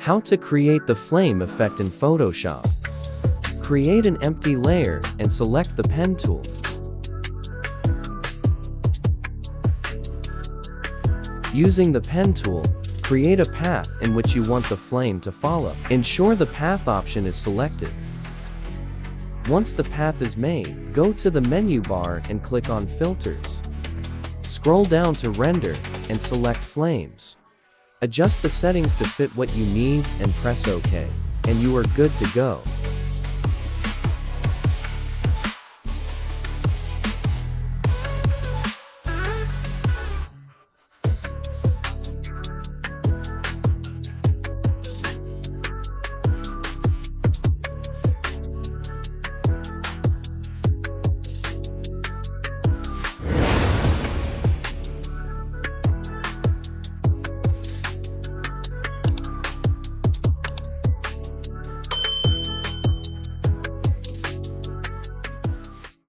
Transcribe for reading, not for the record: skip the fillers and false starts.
How to create the flame effect in Photoshop. Create an empty layer and select the pen tool. Using the pen tool, create a path in which you want the flame to follow. Ensure the path option is selected. Once the path is made, go to the menu bar and click on Filters. Scroll down to Render and select Flames. Adjust the settings to fit what you need and press OK, and you are good to go.